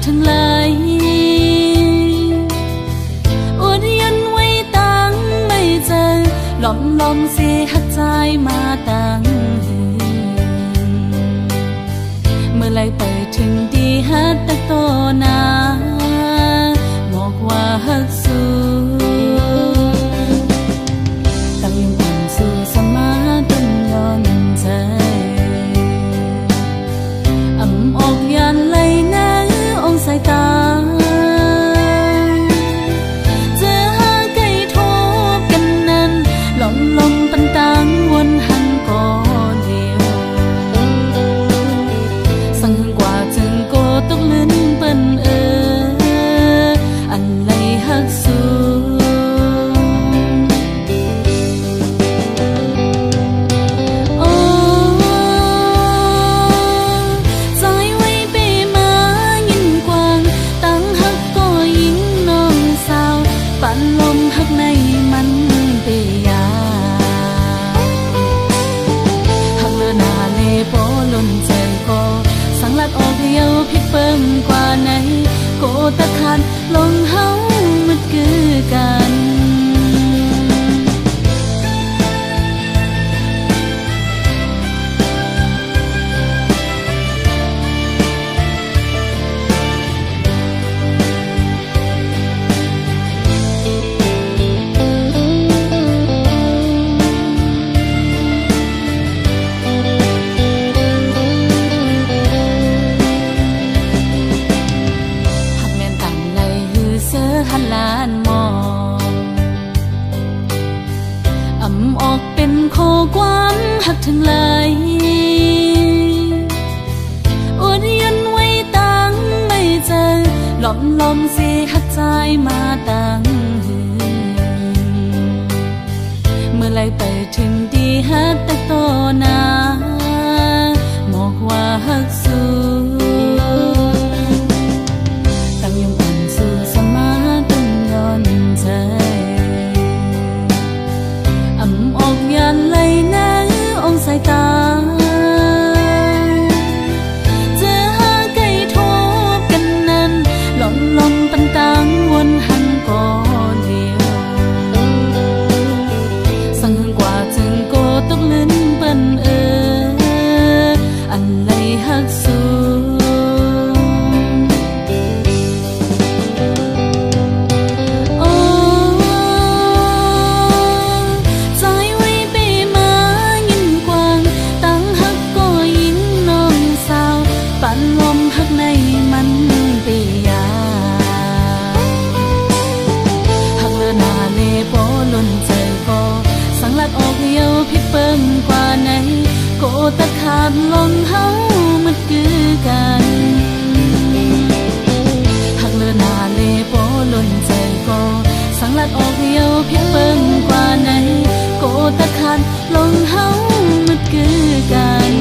ทั้งหลายอดยันไว้ตั้งไม่เจอหลอมเสียหักใจมาตั้งเมื่อไรไปถึงดีฮัดตะโตนาบอกว่าฮักสู้ตั้งยังปั่นสู่สมาต้นย้อนใจออกยันไหลน้าองสายตาเจอหาไก่ทบกันนั้นลมปันตังวนหันก่อเดียวสังหึงกว่าจึงโกตกลื่นเปิ้นอันไหลหักสู้พิดเปิงกว่าไหนโกตะคันลงเฮามันคือกันหันลานมองออกเป็นโคความหักทั้งหลายอดยันไว้ตั้งไม่เจอหลอมเสียหักใจมาตั้งเมื่อไรไปถึงดีฮัดตะโตนาบอกว่าฮักสู้ไหลน้าองสายตาเจอหาไก่ทบกันนั้นลมปันตังวนหันก่อเดียวสังหึงกว่าจึงโกตกลื่นเปิ้นอันไหลหักสู้พิดเปิงกว่าไหนโกตะขาดลงเฮามันคือกันหักเลือนาเลโปล้นใจก็สังลัดออกเดียวพิดเปิงกว่าไหนโกตะขาดลงเฮามันคือกัน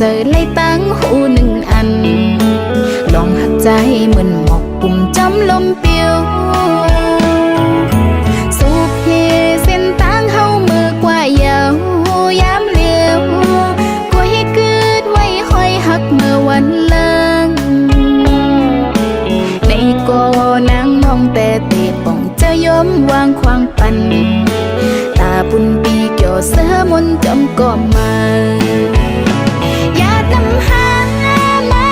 เจอเลยตั้งหูหนึ่งอันลองหักใจเหมือนหมอกปุ่มจำลมเปียวสูบเฮเส้นตั้งเฮามือกว่าเยาวยามเลี้ยวก็ให้เกิดไว้คอยหักเมื่อวันเลิงในก็นางมองแต่เตะป่องจะยอมวางควางปันตาปุ่นปีเกี่ยวเสือมนจำก็มาอย่านำหามา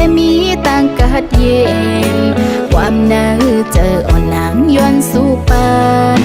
และมีต่างกัดเย็นความหนาวเจออ่อนหลังย้อนสู่ปาน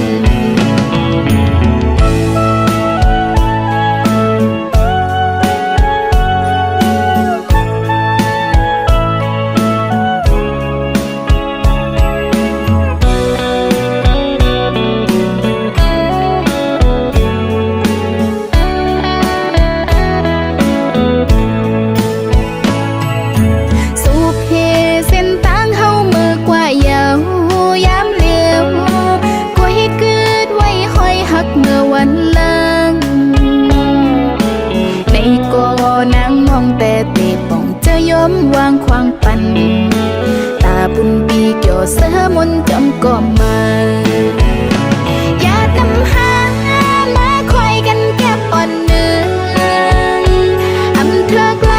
วางควางปันตาบุญปีเกี่ยวเสือมนจำก็มาอย่านำหามาคอยกันแก็บอ่อนเนื้ออำเธอไกล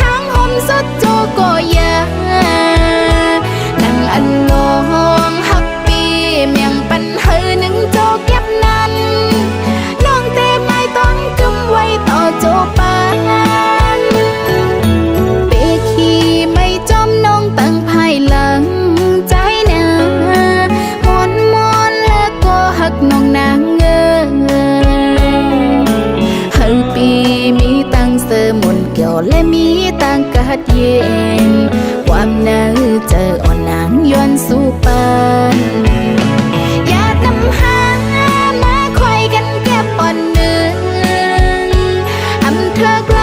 ข้างหอมสดโจก็ยานั่งอันลองหักปีเมียงปันเฮอหนึ่งโจเก็บนั้นน้องเต้ไม่ต้องกำไว้ต่อโจปาน้องนางเงเฮอปีมีตังเสมนเกี่ยวและมีตังกัดเย็นความหนาวเจออ่อนนางย้อนสู่ปานอย่านำหามาคอยกันแก็บอ่อนเนื้ออำเธอไกล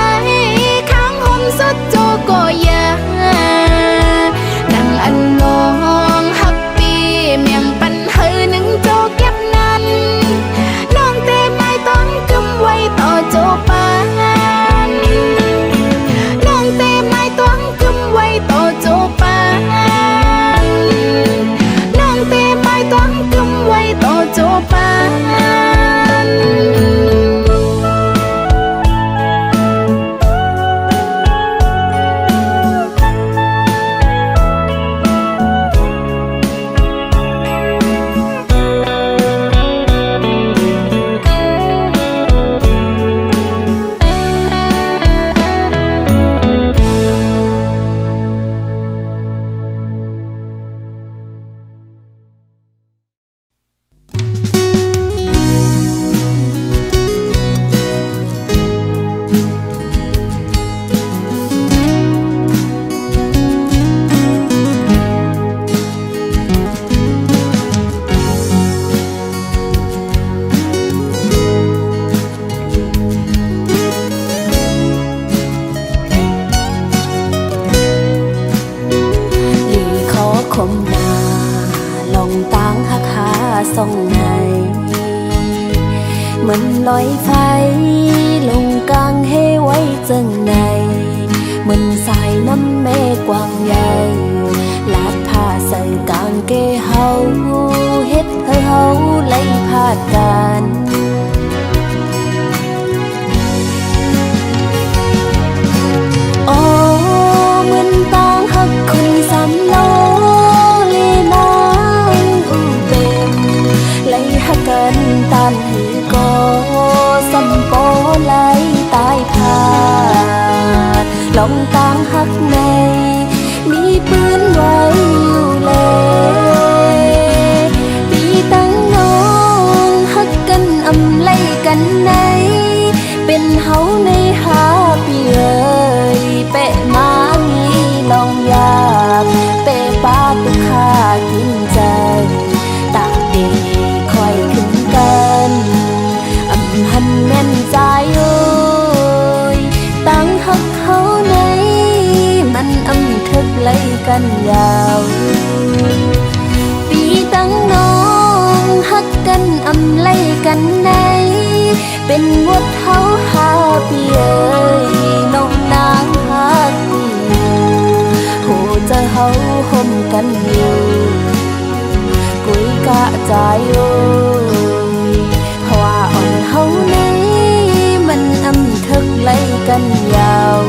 ข้างหอมสดโจก็ยานั่งอันลองหักปีเมียงปันเฮอหนึ่งโจเก็บน้องเต้ไม่ต้องกำไว้ต่อโจปานน้องเต้ไม่ต้องกำไว้ต่อโจปานน้องเต้ไม่ต้องกำไว้ต่อโจปานส่องในเหมือนลอยไฟลงกลางให้ไว้จังในเหมือนสายน้ำเมฆกว้างใหญ่ลาดผ้าใส่กางเกงเฮาเฮ็ดให้เฮาไล่พาดกันโอ้เหมือนต้องหักคนสามโลกันตามหือก็สัมโปไหลตายพาดลองตามหักในมีปืนไว้อยู่เลยปีตั้งน้องหักกันอำไล่กันในเป็นเฮาในหาปีเอ่ยเปะมามีลองอยากเปะป้าตุกขากินใจตากดีหันแม่นใจเอ้ยตั้งหักเขาในมันอำทึกไล่กันยาวปีตั้งน้องหักกันอำไล่กันในเป็นหมดเฮาหาปีเอ้ยน้องนางหักอยู่โหจะเฮาห่มกันอยู่กุยกะใจเอ้ยว่าอ่อนเฮาในมันอำทึกไล่กันยาว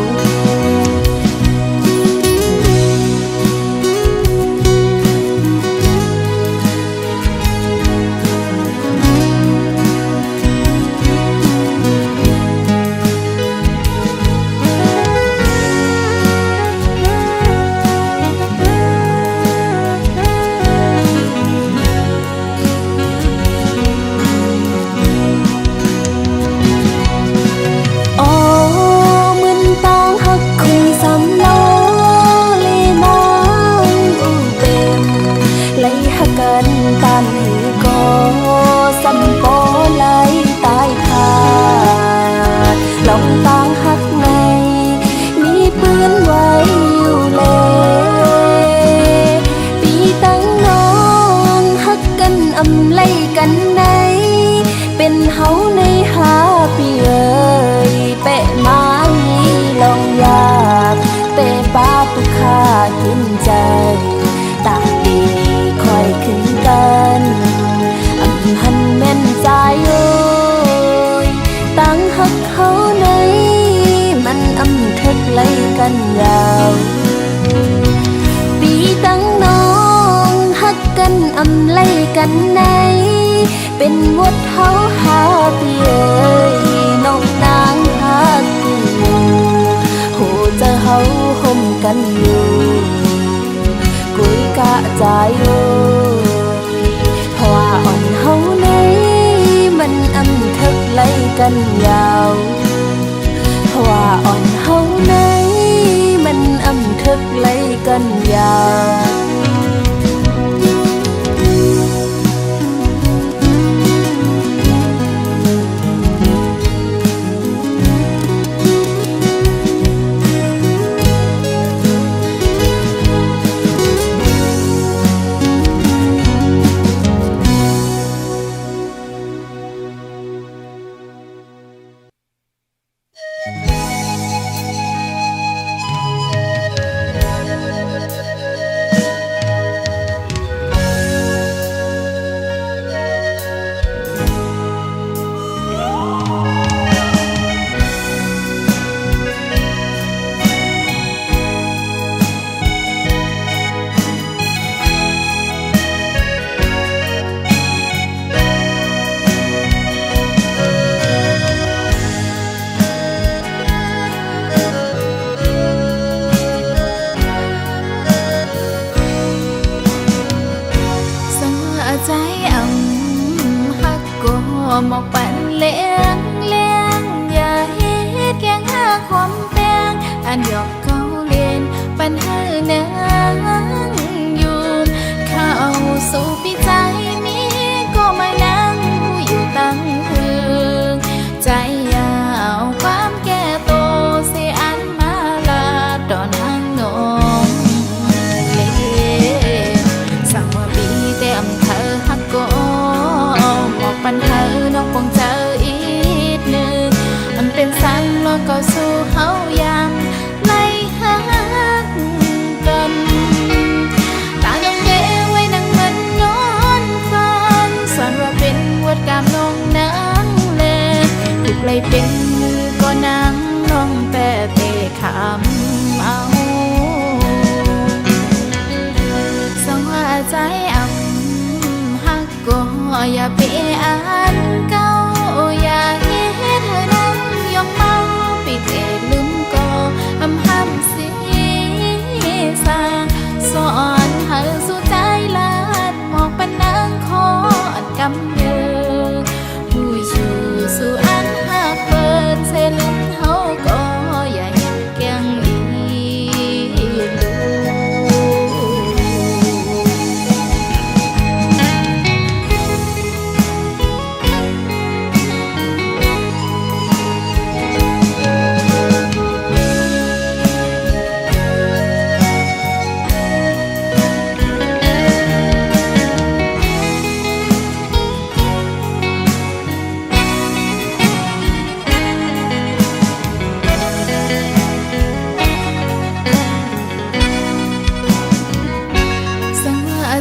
นไหนเป็นหมดเฮาหาพี่เอ๋ยน้องนางหากูโหจะเฮาห่มกันอยู่กุยกะใจโอ้เพราะว่าอ่อนเฮาไหนมันอำทึกไล่กันยาวเพราะว่าอ่อนเฮาไหนมันอำทึกไล่กันยาวหมอกปั่นเลี้ยงอย่าเฮ็ดแกงหาความแปงอันหยอกเขาเล่นปัญหาเนืองอยู่เข้าสู่ปีใจมีก็มานั่งอยู่ตั้งคืนใจยาวความแก่โตเสียอันมาลาดอนหางนองเล่สั่งว่าปีเต็มเธอฮักก็หมอกปั่นเธอน้องคงเจออีกหนึ่งมันเป็นสันลอยก็สู่เฮายามไล่หากันตาน้องเด้ไว้นั่งมันนอนฝันสอนว่าเป็นวัดกามน้องนางเลถูกไล่เป็นมือก็นั่งน้องแต่เตะขำเอาส่งว่าใจฮักก็อย่าเปอ่านเก่าอย่าเฮ็ดเธอนั่งยองเมาปิดเอลืมก็ห้ำสีสาสอนเธอสู่ใจลาดหมอกปันนางคอนกำเนิดผู้อยู่สู่อันหักเปิดเสลืมเฮาก็อย่าเฮ็ดแกงอีลู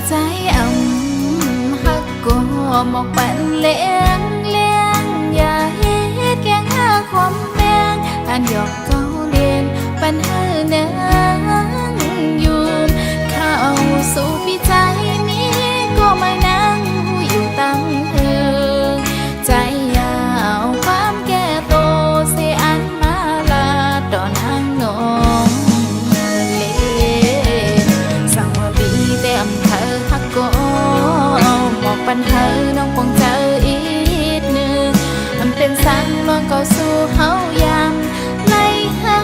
ใจฮักก็หมอกปั่นเลี้ยงอย่าเฮ็ดแกงหาความแปงอันหยอกเขาเล่นปัญหาเนืองอยู่เข้าสู่ปีใจนี้ก็มานั่งอยู่ตั้งเธอใจยาวความแก่โตเสียอันมาลาดอนหางนองเล่สั่งว่าปีเต็มเธอฮักก็หมอกปั่นเธอน้องคงเจออีกหนึ่งมันเป็นสันลอยก็สู่เฮายามไล่หา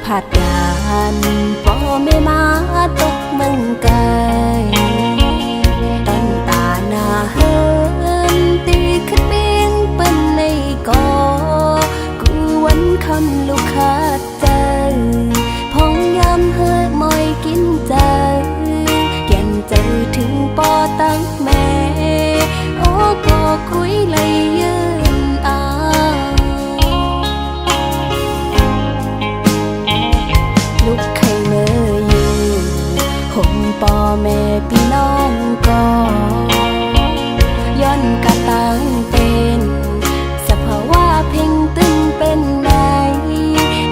ผัดยานพ่อแม่มาตกเมืองไกลตั้งตาหน้าเฮินตีขึ้นเบียงเป็นในกอกูวันคำลูกขาดใจพองยำเฮิดมอยกินใจแก่นใจถึงปอตั้งแม่โอ้ก็คุยเลยยืนลูกไข่เมื่ออยู่ห่มปอแม่พี่น้องก็ย้อนกะตังเป็นสภาวะเพ่งตึงเป็นไหน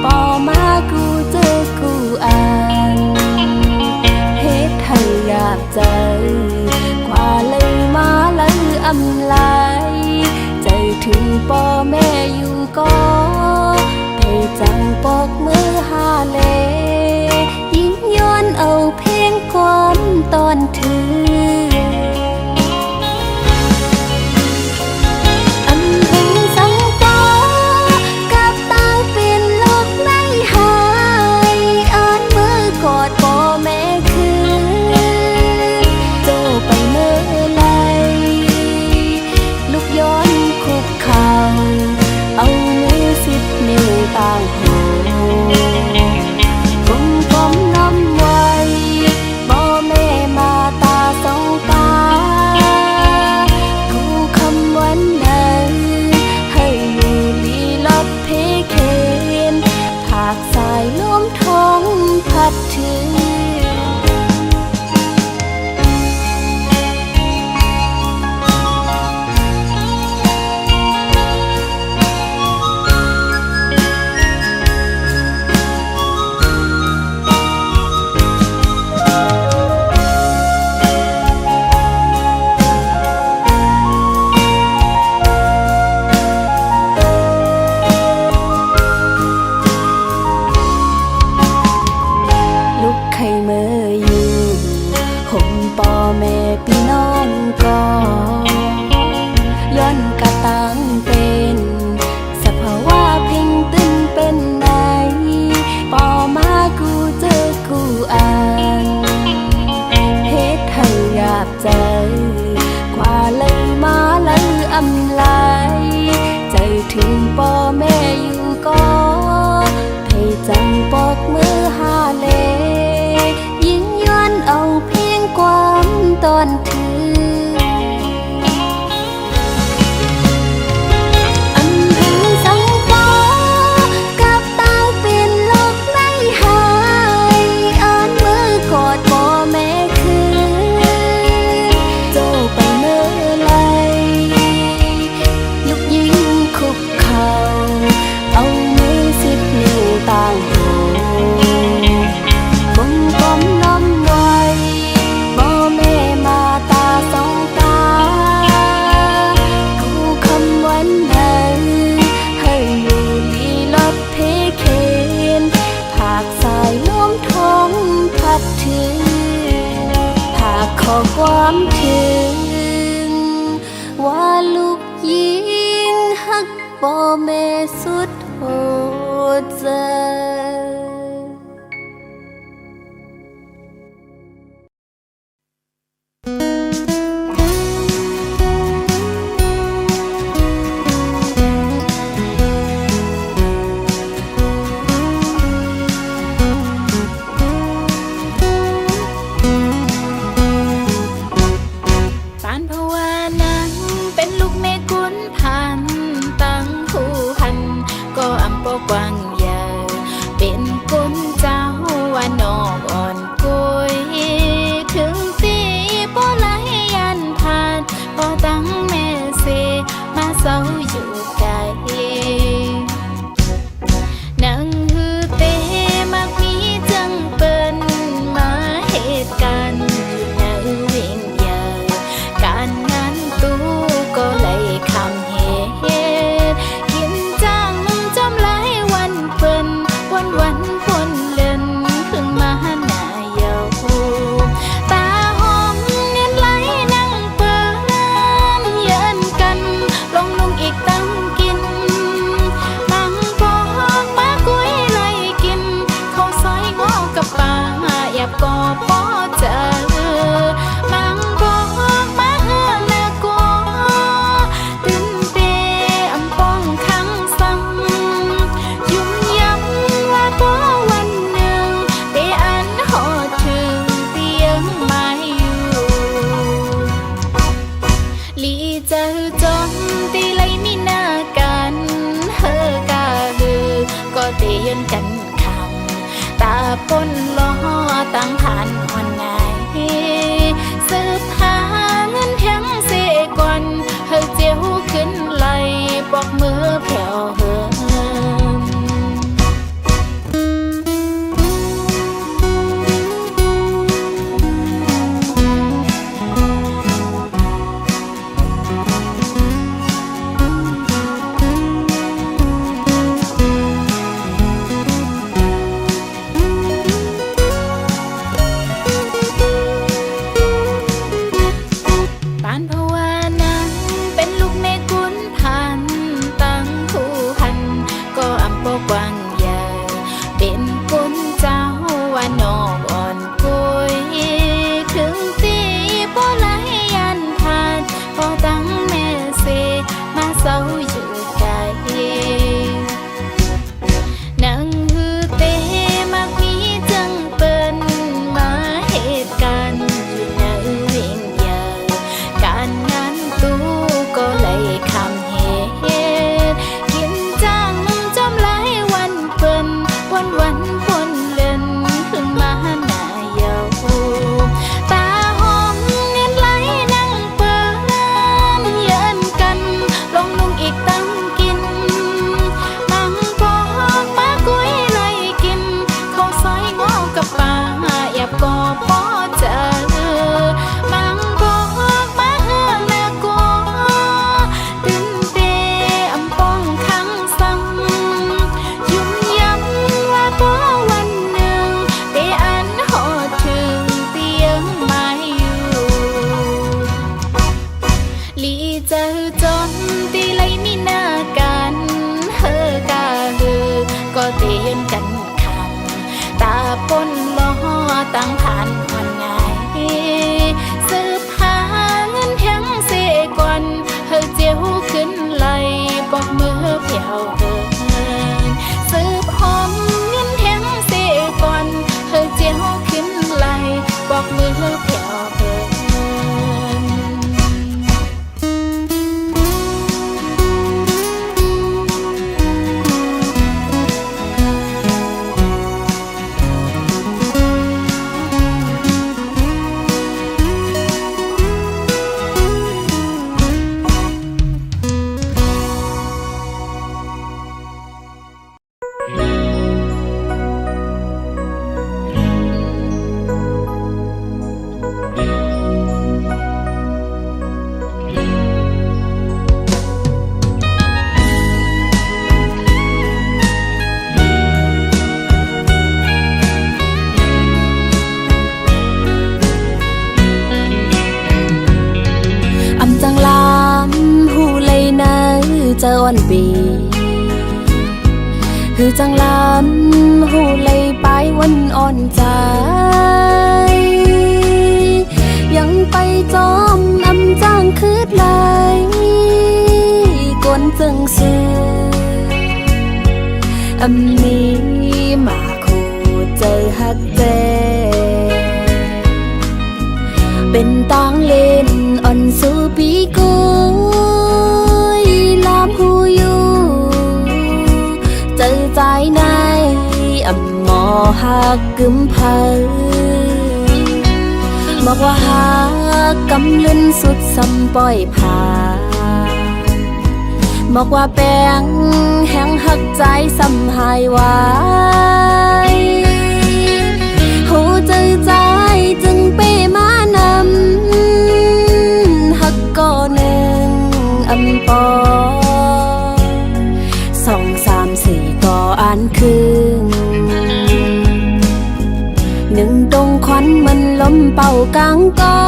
ปอมากูเจอกูอ่านเฮ็ดให้อยากใจกว่าเลยมาเลยอำลายใจถึงปอแม่อยู่ก็ไปจังปอกมือหาเลยิ่งย้อนเอาเพลงความตอนถืออันถึงสังปอกับตาเป็นโลกในหายอ่านมือกอดปอแม่คือโจไปเมื่อไรลูกย้อนคุกเข่าเอามือ10 นิ้วต่างหูกลมน้ำไว้บ่แม่มาตาสองตากูคำวันนั้นให้อยู่ลีลอดเพเคนผากสายลมทองพัดถึงพี่น้องก็ย้อนกะตังเป็นสภาวะเพ่งตึงเป็นไหนปอมากูเจอกูอ่านเฮ็ดให้อยากใจกว่าเลยมาเลยอำลายใจถึงปอแม่อยู่ก็ให้จังปอกมือหาเลยิ่งย้อนเอาเพียงความตอนถืออันถึงสังปอกับตาเป็นโลกในหายอ่านมือกอดปอแม่คือโจไปเมื่อไรลูกยิงคุกเข่าเอามือ10 นิ้วต่างหูกลมน้ำไว้บ่แม่มาตาสองตากูคำวันนั้นให้อยู่ลีลอดเพเคนผากสายลมทองพัดถึงผากขอความถึงว่าลูกยิงฮักบ่แม่สุดโหดใจปานภาวานั้นเป็นลูกแม่กุนพันตั้งผู้พันก็อำปอกวางใหญ่เป็นกุนเจ้าว่านอกอ่อนกยถึงตีบ่ไหลยันผ่านพอตั้งแม่เสมาเศร้าอยู่ไกลนังฮือเตมักมีจังเปิ้นมาเหตุการณ์อยู่ในเวียงใหญ่การง ยืนกันคำตาปนล้อตั้งผ่านหอนไงสืบหาเงินแถมเสก่อนเฮาเจียวขึ้นไหลปอกมือแผ่วเหิมปานภาวานั้นเป็นลูกในกุนพันตั้งคู่หันก็อำปกว้างใหญ่เป็นกุนเจ้าว่านอกอ่อนกุยถึงตีบ่ไหลยันผ่านพอตั้งแม่เสมาเศร้าอยู่ไกลนังฮือเตมักมีจังเปิ้นมาเหตุการณ์อยู่ในเวียงใหญ่การงานตู้ก็เลยคำเหตุกินจังจอมหลายวันเปิ้นวันปนเล่นขึ้นมาหน้าเยาตาหอมเนียนไหลนั่งเปิ้นเยินกันลงนุ่งอีกตั้งกินมังปอกมากุ้ยไล่กินข้าวซอยงอกับปลาแอบก็พอเจอมังปอกมาเฮืองนาโกตื่นเตอำป้องขังสังยุ่มย้ำว่าบ่วันหนึ่งเตอันหอดถึงเตียงไม้อยู่ลีเจอจนตีไลมีหน้ากันเฮอกาฮือก็เตียนกันคำตาปนล้อตั้งผ่านหอนไงสืบหาเงินแถมเสก่อนเฮาเจียวขึ้นไหลปอกมือแผ่วเหินสืบหอมเงินแถมเสก่อนเฮาเจียวขึ้นไหลปอกมือแผ่วเหิน เจอวันปีคือจังลำหูเลยไปวันอ่อนใจยังไปจอมอำจ้างคืดไหลกวนจึงซื้ออำมีมาคู่เจอฮักเจเป็นตังเล่นอ่อนสู่ปีกูลามหูอยู่เจอใจในอำหมอหักกึมเพอบอกว่าหักกำลืนสุดซ้ำปล่อยผ่าบอกว่าแป้งแห้งหักใจซ้ำหายไว้หูเจอใจจึงเป้มานำหักก่อหนึ่งอำปอ2 3 4ก่ออ่านคืนหนึ่งตรงควันมันล้มเป่ากลางกอ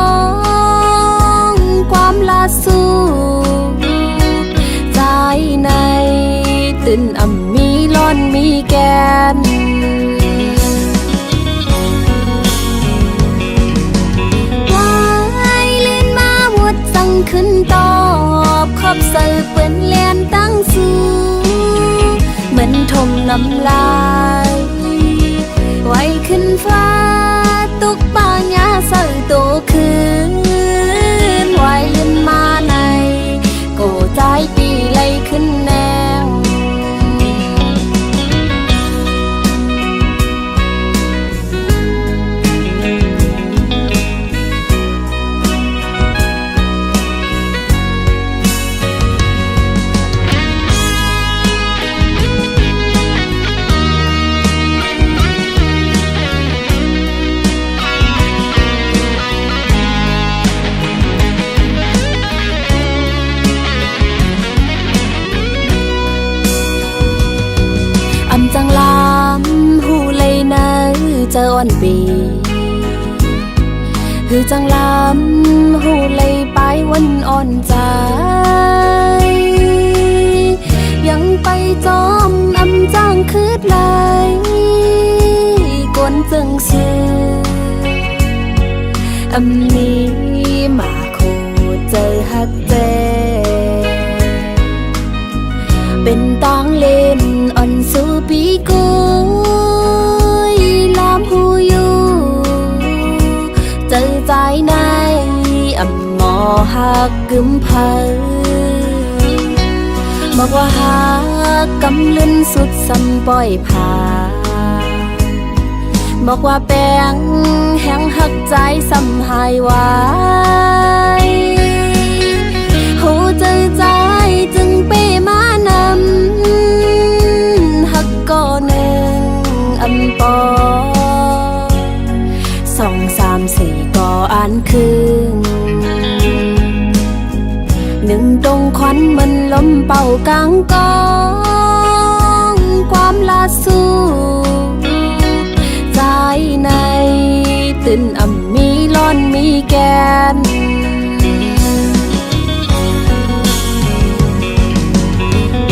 งความลาสู้ใจในตื่นอ่ำมีร้อนมีแกนวายลื่นมาหมดสั่งขึ้นตอบขอบเสือเปื้อนเลียนตั้งสู้เหมือนทมน้ำลายไว้ขึ้นฟ้าตุกป่าหญ้าเสือโตคืนไว้ลื่นมาในโกใจปีไหลขึ้นแนว อนปีคือจังลำหูเลยไปวันอ่อนใจยังไปจอมอำจ้างคืดไหลกวนจึงซื้ออำนี้มาโคเจอฮักเจเป็นต้องเล่นอ่อนสู่ปีกุยลามหูอยู่เจอใจในอำหมอฮักกึมเพอบอกว่าฮักกำลืนสุดซ้ำปล่อยผ่าบอกว่าแป้งแห้งหักใจซ้ำหายไว้หูเจอใจจึงเป้มานำหักก่อหนึ่งอำปอ2 3 4ก่ออ่านคืนหนึ่งตรงควันมันลมเป่ากลางกองความลาสู้ใจในตื่นอ่ำมีร้อนมีแกน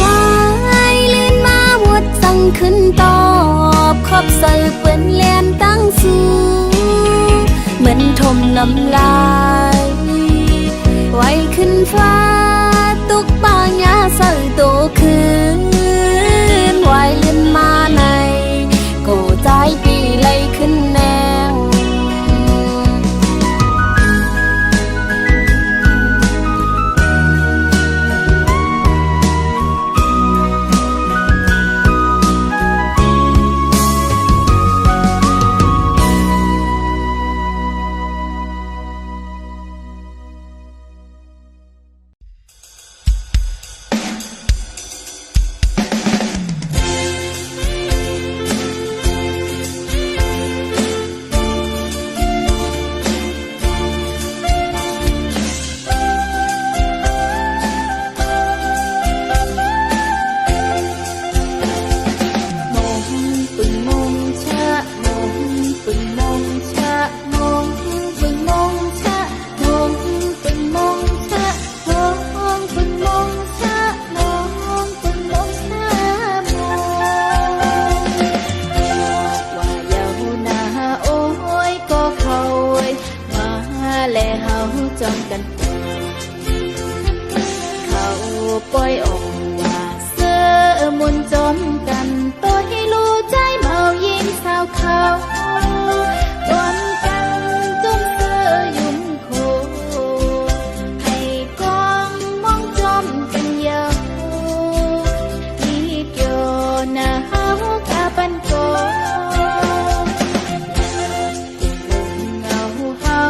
วายลื่นมาวัดสั่งขึ้นตอบขอบใส่เปิ้นเลียนตั้งสูเหมือนทมน้ำลายไว้ขึ้นฟ้าตุกป่าหญ้าใส่โตคืนไว้ลื่นมาในโกใจปีไหลขึ้นแนงปล่อยออกว่าเสื้อมุนจมกันตัวให้รู้ใจเมายิงสาวเขารวมกันจุ่มเสื้อยุ่มโคให้กองมองจมกันยาวนี่เกี่ยวหน้าเฮากาปันโกเงาเฮา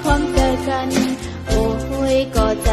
พร้อมเจอกันโอ้ยก็ใจ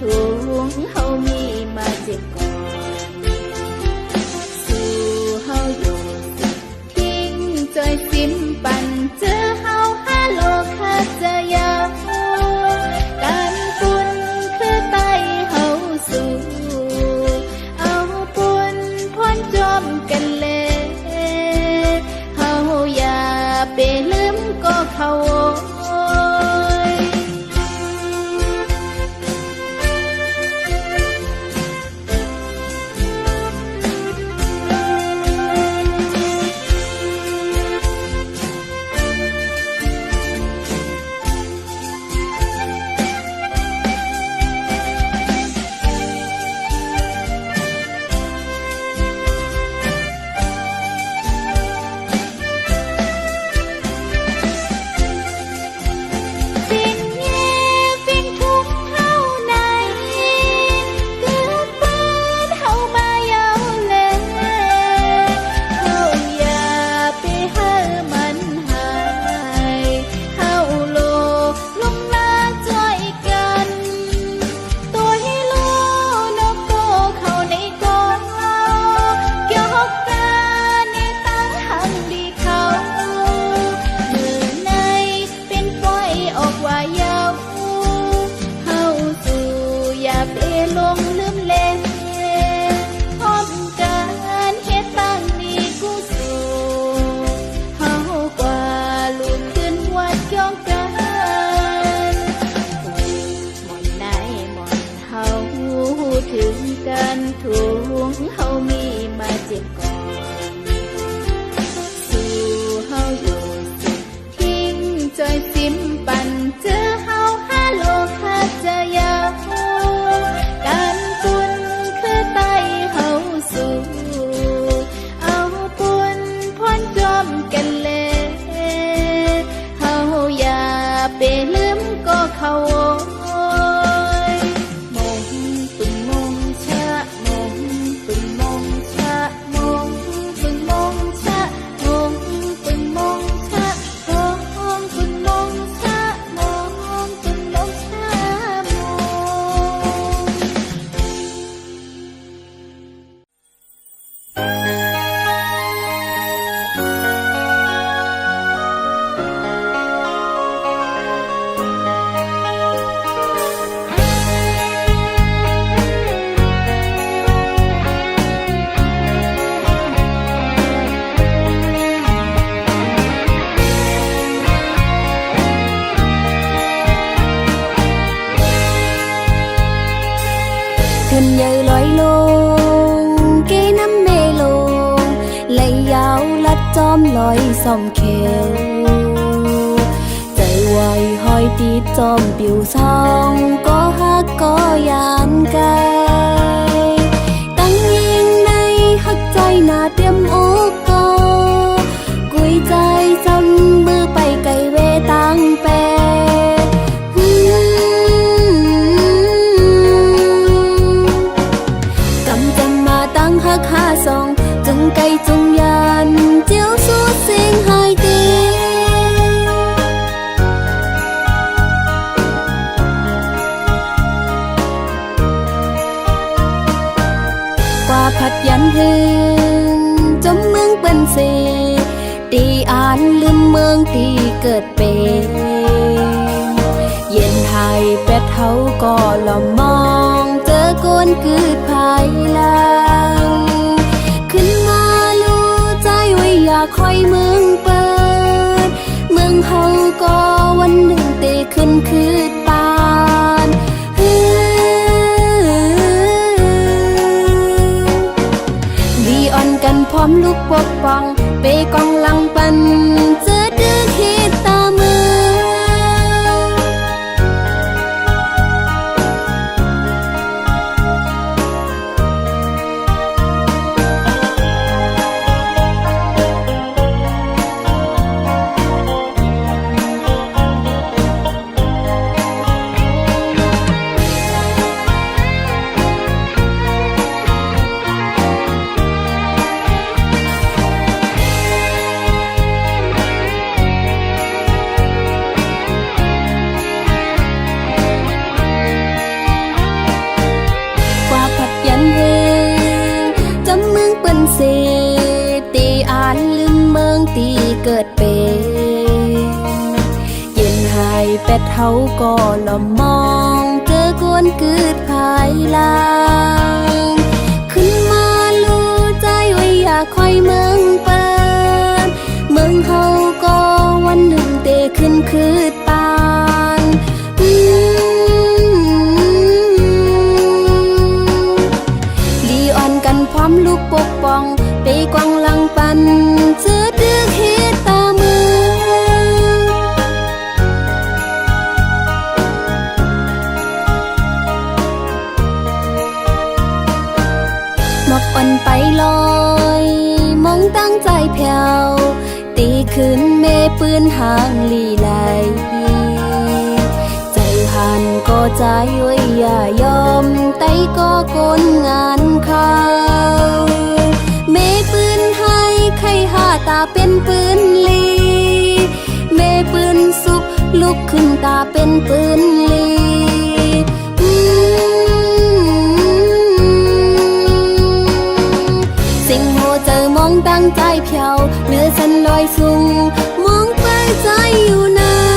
ถุงเฮามีมาเจ็บก่อนสู่เฮาอยู่ทิ้งจอยฟิมปั่นเจอเฮาฮาโลคาจะยาวการปุ่นคือไตเฮาสู่เอาปุ่นพ้นจอมกันเลยเฮา กจะยาวการปุ่นคือไตเฮาสู่เอาปุ่นพ้นจอมกันเลยเฮาอย่าไปลืมก็เขามงปึงมงชะมงปึงมงชะมงปึงมงชะมงปึงมงชะมงปึงมงชะมงปึงมงชะมขึ้นใหญ่ลอยลงเกน้ำเมลงไหลยาวลัดจอมลอยส่อมเขวใจไวห้อยตีจอมปิวซองก็ฮักก็ยานกายตั้งยิงในฮักใจหน้าเตรียมอกก็กุยใจจำมือไปไกลเวตังแปฮักหาสองจงไกลจงยานเจียวสู้เสียงหายเตกว่าผัดยันหึงจมเมืองเป็นเสตีอ่านลืมเมืองตีเกิดเป็นเย็นไทยเป็ดเฮาก็ละมองเจอโกนกืดภายหลังขึ้นมาลู่ใจไว้อยากคอยเมืองเปิดเมืองเฮาก็วันหนึ่งเตขึ้นคืดปานดีอ่อนกันพร้อมลูกปกป้องเปกองหลังปันเจอดื้อคิดตามืเสตีอ่านลืมเมืองตีเกิดเป็นเย็นหายเป็ดเฮาก็ละมองเจอกวนกืดภายหลังขึ้นมาลู่ใจไว้อยากคอยเมืองเปิดเมืองเฮาก็วันหนึ่งเตขึ้นคืดปานลีอ่อนกันพร้อมลูกปกป้องไปกวางหลังปันเจอดื้อคิดตามือหมอกอ่อนไปลอยมองตั้งใจแผ่วตีขึ้นเมปืนห่างลีไหลใจหันก็ใจไว้อย่ายอมไตก็โกนงานเขาเมปืนให้ใครหาตาเป็นปืนลีเมปืนสุกลุกขึ้นตาเป็นปืนลีสิ่งโหเจอมองตั้งใจเพียวเนื้อฉันลอยสูงมองไปใจอยู่นาน